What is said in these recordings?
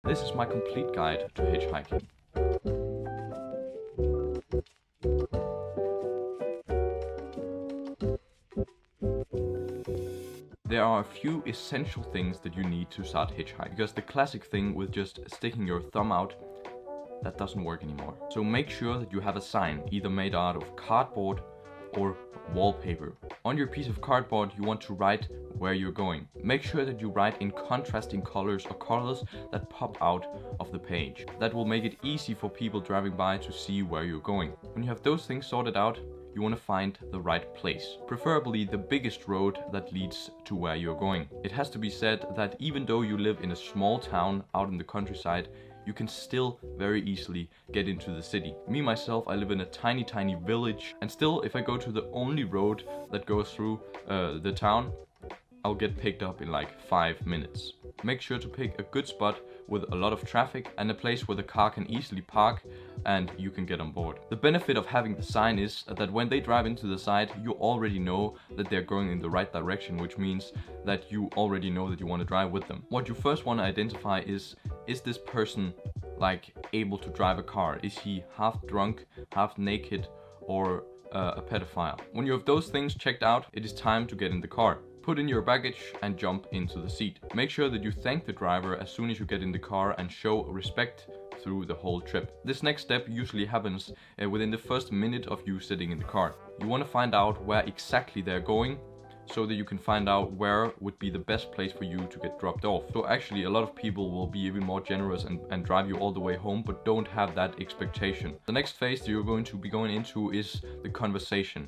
This is my complete guide to hitchhiking. There are a few essential things that you need to start hitchhiking, because the classic thing with just sticking your thumb out, that doesn't work anymore. So make sure that you have a sign, either made out of cardboard or wallpaper. On your piece of cardboard you want to write where you're going. Make sure that you write in contrasting colors or colors that pop out of the page. That will make it easy for people driving by to see where you're going. When you have those things sorted out, you want to find the right place. Preferably the biggest road that leads to where you're going. It has to be said that even though you live in a small town out in the countryside, you can still very easily get into the city. Me myself, I live in a tiny village, and still if I go to the only road that goes through the town, I'll get picked up in like 5 minutes. Make sure to pick a good spot with a lot of traffic and a place where the car can easily park and you can get on board. The benefit of having the sign is that when they drive into the side, you already know that they're going in the right direction, which means that you already know that you want to drive with them. What you first want to identify is this person like able to drive a car? Is he half drunk, half naked, or a pedophile? When you have those things checked out, it is time to get in the car. Put in your baggage and jump into the seat. Make sure that you thank the driver as soon as you get in the car and show respect through the whole trip. This next step usually happens within the first minute of you sitting in the car. You want to find out where exactly they're going, so that you can find out where would be the best place for you to get dropped off. So actually a lot of people will be even more generous and drive you all the way home, but don't have that expectation. The next phase that you're going to be going into is the conversation,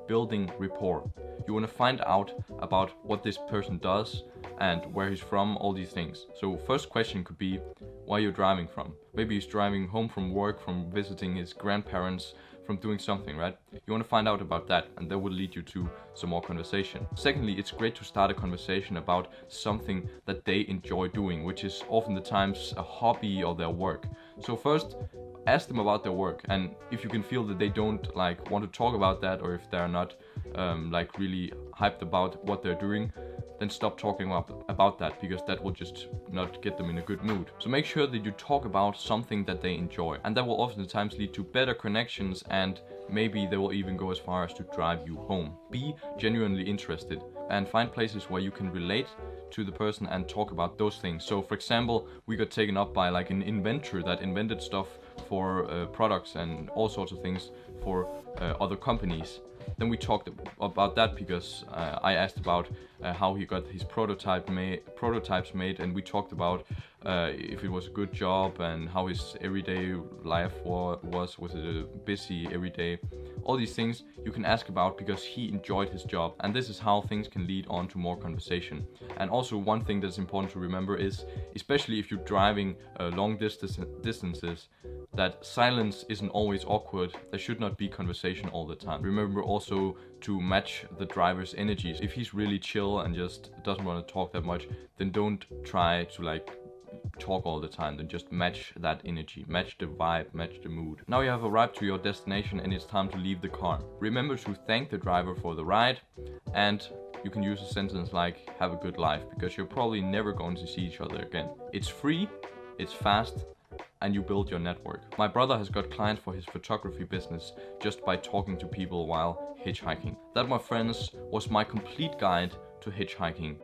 building rapport. You want to find out about what this person does and where he's from, all these things. So first question could be where you're driving from. Maybe he's driving home from work, from visiting his grandparents, from doing something, right? You want to find out about that, and that will lead you to some more conversation. Secondly, it's great to start a conversation about something that they enjoy doing, which is often the times a hobby or their work. So first, ask them about their work, and if you can feel that they don't like want to talk about that, or if they're not like really hyped about what they're doing, then stop talking about that, because that will just not get them in a good mood. So make sure that you talk about something that they enjoy, and that will oftentimes lead to better connections, and maybe they will even go as far as to drive you home. Be genuinely interested and find places where you can relate to the person and talk about those things. So for example, we got taken up by like an inventor that invented stuff for products and all sorts of things for other companies. Then we talked about that because I asked about how he got his prototypes made, and we talked about if it was a good job and how his everyday life was it a busy every day. All these things you can ask about because he enjoyed his job, and this is how things can lead on to more conversation. And also one thing that's important to remember is, especially if you're driving long distances, that silence isn't always awkward. There should not be conversation all the time. Remember also to match the driver's energies. If he's really chill and just doesn't want to talk that much, then don't try to like talk all the time. Then just match that energy, match the vibe, match the mood. Now you have arrived to your destination and it's time to leave the car. Remember to thank the driver for the ride, and you can use a sentence like have a good life, because you're probably never going to see each other again. It's free, it's fast, and you build your network. My brother has got clients for his photography business just by talking to people while hitchhiking. That, my friends, was my complete guide to hitchhiking.